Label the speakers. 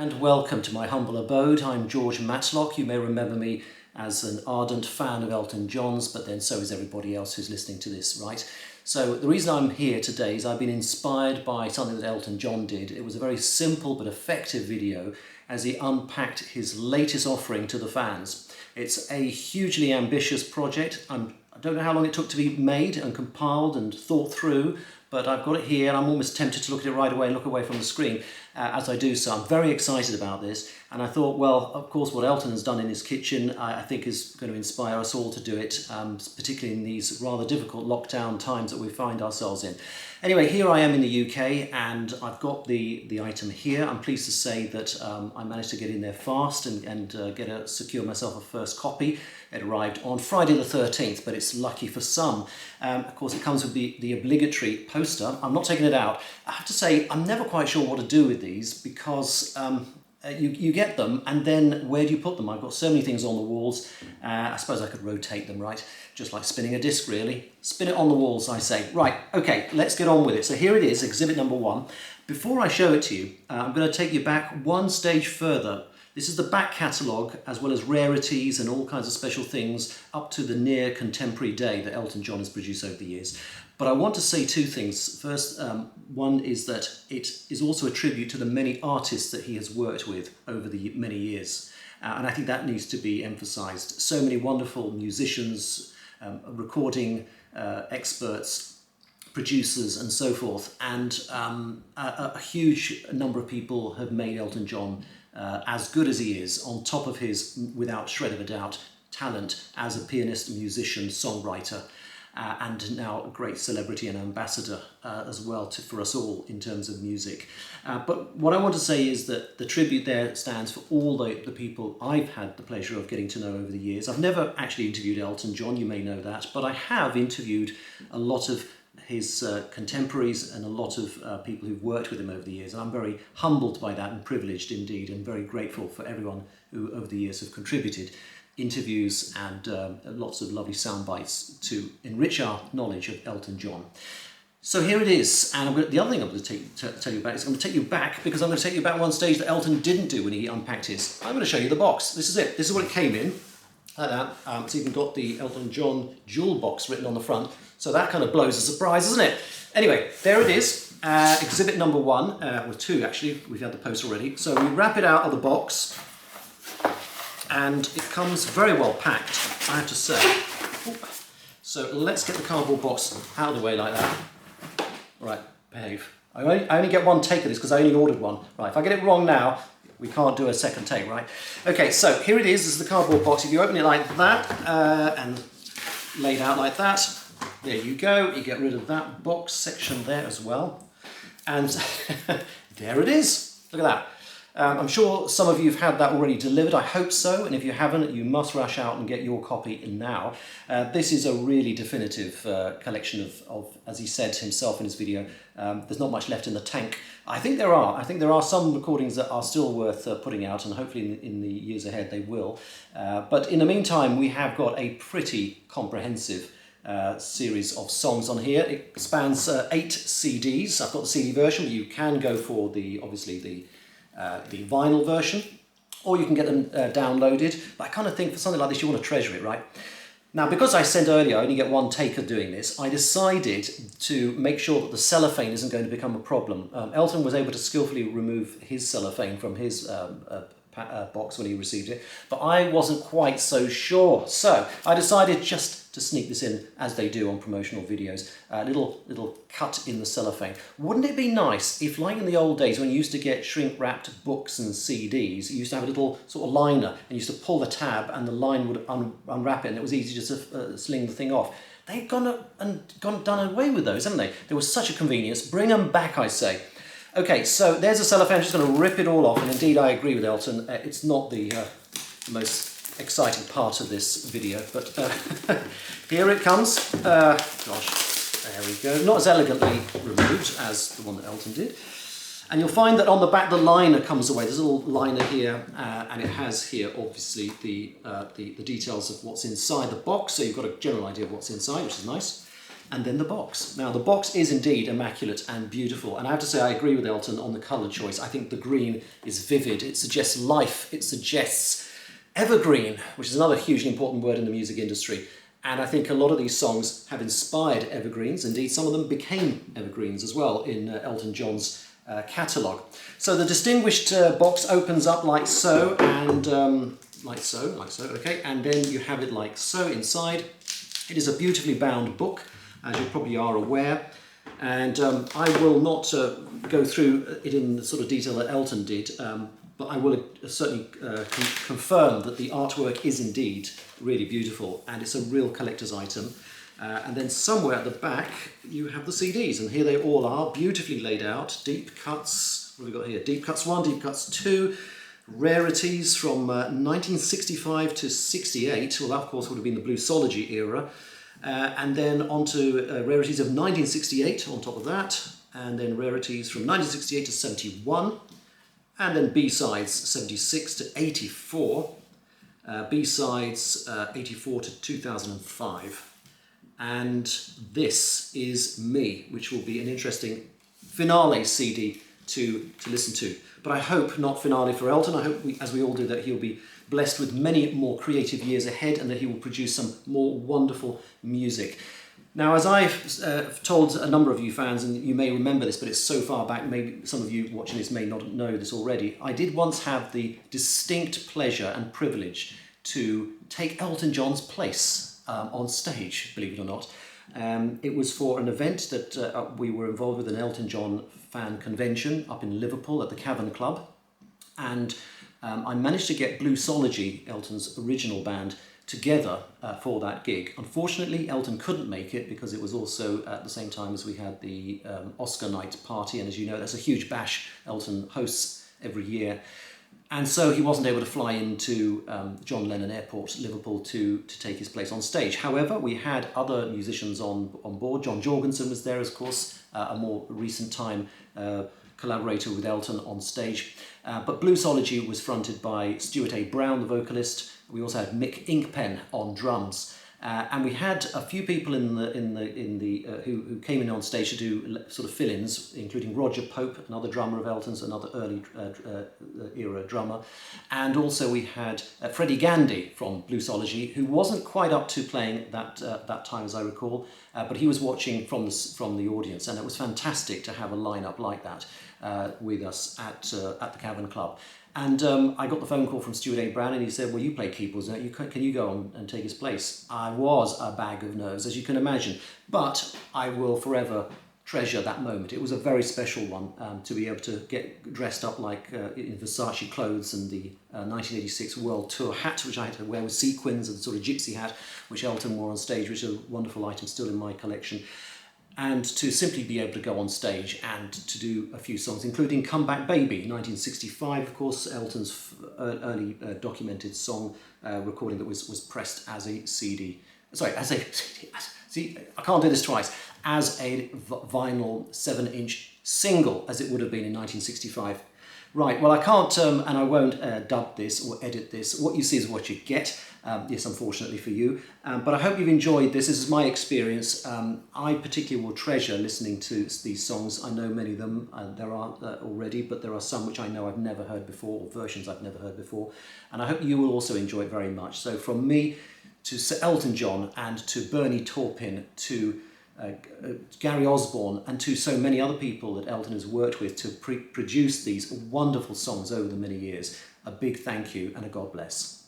Speaker 1: and welcome to my humble abode. I'm George Matlock. You may remember me as an ardent fan of Elton John's, but then so is everybody else who's listening to this, right? So the reason I'm here today is I've been inspired by something that Elton John did. It was a very simple but effective video as he unpacked his latest offering to the fans. It's a hugely ambitious project. I don't know how long it took to be made and compiled and thought through, but I've got it here and I'm almost tempted to look at it right away and look away from the screen as I do so. I'm very excited about this, and I thought, well, of course what Elton has done in his kitchen I think is going to inspire us all to do it, particularly in these rather difficult lockdown times that we find ourselves in. Anyway, here I am in the UK and I've got the item here. I'm pleased to say that I managed to get in there fast and secure myself a first copy. It arrived on Friday the 13th, but it's lucky for some. Of course, it comes with the obligatory poster. I'm not taking it out. I have to say, I'm never quite sure what to do with these because you get them and then where do you put them? I've got so many things on the walls. I suppose I could rotate them, right? Just like spinning a disc, really. Spin it on the walls, I say. Right, okay, let's get on with it. So here it is, exhibit number 1. Before I show it to you, I'm going to take you back one stage further. This is the back catalogue, as well as rarities and all kinds of special things up to the near contemporary day that Elton John has produced over the years. But I want to say two things. First, one is that it is also a tribute to the many artists that he has worked with over the many years. And I think that needs to be emphasised. So many wonderful musicians, recording experts, producers and so forth. And a huge number of people have made Elton John as good as he is, on top of his, without shred of a doubt, talent as a pianist, musician, songwriter, and now a great celebrity and ambassador as well for us all in terms of music. But what I want to say is that the tribute there stands for all the people I've had the pleasure of getting to know over the years. I've never actually interviewed Elton John, you may know that, but I have interviewed a lot of his contemporaries and a lot of people who've worked with him over the years. And I'm very humbled by that and privileged indeed, and very grateful for everyone who over the years have contributed interviews and lots of lovely sound bites to enrich our knowledge of Elton John. So here it is, and the other thing I'm going to tell you about is I'm going to take you back, because I'm going to take you back one stage that Elton didn't do when he unpacked his. I'm going to show you the box. This is it. This is what it came in. Like that. It's even got the Elton John Jewel Box written on the front. So that kind of blows a surprise, doesn't it? Anyway, there it is. Exhibit number 1, well 2 actually, we've had the post already. So we wrap it out of the box and it comes very well packed, I have to say. So let's get the cardboard box out of the way like that. All right, behave. I only get one take of this because I only ordered one. Right, if I get it wrong now, we can't do a second take, right? Okay, so here it is. This is the cardboard box. If you open it like that and laid out like that, there you go. You get rid of that box section there as well. And there it is. Look at that. I'm sure some of you have had that already delivered. I hope so. And if you haven't, you must rush out and get your copy now. This is a really definitive collection of, as he said himself in his video, there's not much left in the tank. I think there are some recordings that are still worth putting out, and hopefully in the years ahead they will. But in the meantime, we have got a pretty comprehensive series of songs on here. It spans 8 CDs. I've got the CD version, but you can go for obviously the vinyl version, or you can get them downloaded. But I kind of think for something like this you want to treasure it, right? Now, because I said earlier I only get one take of doing this, I decided to make sure that the cellophane isn't going to become a problem. Elton was able to skillfully remove his cellophane from his box when he received it, but I wasn't quite so sure. So I decided just to sneak this in, as they do on promotional videos, a little cut in the cellophane. Wouldn't it be nice if, like in the old days when you used to get shrink-wrapped books and CDs, you used to have a little sort of liner and you used to pull the tab and the line would unwrap it and it was easy just to sling the thing off. They've done away with those, haven't they? There was such a convenience. Bring them back, I say. Okay, so there's a cellophane. I'm just going to rip it all off, and indeed I agree with Elton. It's not the most exciting part of this video, but here it comes. Gosh, there we go. Not as elegantly removed as the one that Elton did. And you'll find that on the back the liner comes away. There's a little liner here, and it has here obviously the details of what's inside the box, so you've got a general idea of what's inside, which is nice. and then the box. Now the box is indeed immaculate and beautiful, and I have to say I agree with Elton on the colour choice. I think the green is vivid, it suggests life, it suggests evergreen, which is another hugely important word in the music industry. And I think a lot of these songs have inspired evergreens. Indeed, some of them became evergreens as well in Elton John's catalogue. So the distinguished box opens up like so, and like so, okay, and then you have it like so inside. It is a beautifully bound book, as you probably are aware, and I will not go through it in the sort of detail that Elton did, but I will certainly confirm that the artwork is indeed really beautiful, and it's a real collector's item. And then somewhere at the back you have the CDs, and here they all are, beautifully laid out. Deep cuts, what have we got here? Deep cuts 1, deep cuts 2, rarities from 1965 to 68, well that of course would have been the Bluesology era, and then on to rarities of 1968 on top of that, and then rarities from 1968 to 71, and then B-sides 76 to 84, B-sides 84 to 2005. And this is Me, which will be an interesting finale CD to listen to. But I hope not finale for Elton. I hope, as we all do, that he'll be blessed with many more creative years ahead and that he will produce some more wonderful music. Now, as I've told a number of you fans, and you may remember this, but it's so far back, maybe some of you watching this may not know this already, I did once have the distinct pleasure and privilege to take Elton John's place on stage, believe it or not. It was for an event that we were involved with, an Elton John fan convention up in Liverpool at the Cavern Club, and I managed to get Bluesology, Elton's original band, together for that gig. Unfortunately, Elton couldn't make it because it was also at the same time as we had the Oscar night party, and as you know, that's a huge bash Elton hosts every year. And so he wasn't able to fly into John Lennon Airport, Liverpool, to take his place on stage. However, we had other musicians on board. John Jorgensen was there, of course, a more recent time collaborator with Elton on stage. But Bluesology was fronted by Stuart A. Brown, the vocalist. We also had Mick Inkpen on drums. And we had a few people who came in on stage to do sort of fill-ins, including Roger Pope, another drummer of Elton's, another early era drummer, and also we had Freddie Gandy from Bluesology, who wasn't quite up to playing that time, as I recall, but he was watching from the audience, and it was fantastic to have a lineup like that with us at the Cavern Club. And I got the phone call from Stuart A. Brown, and he said, well, you play keyboards, can you go on and take his place? I was a bag of nerves, as you can imagine, but I will forever treasure that moment. It was a very special one to be able to get dressed up like in Versace clothes, and the 1986 World Tour hat, which I had to wear with sequins, and the sort of gypsy hat which Elton wore on stage, which is a wonderful item still in my collection. And to simply be able to go on stage and to do a few songs, including Come Back Baby, 1965, of course, Elton's early documented song recording that was pressed as a CD. Sorry, see, I can't do this twice. As a vinyl 7-inch single, as it would have been in 1965. Right, well, I can't and I won't dub this or edit this. What you see is what you get. Yes, unfortunately for you. But I hope you've enjoyed this. This is my experience. I particularly will treasure listening to these songs. I know many of them. There are already, but there are some which I know I've never heard before, or versions I've never heard before. And I hope you will also enjoy it very much. So from me to Sir Elton John, and to Bernie Taupin, to Gary Osborne, and to so many other people that Elton has worked with to produce these wonderful songs over the many years, a big thank you and a God bless.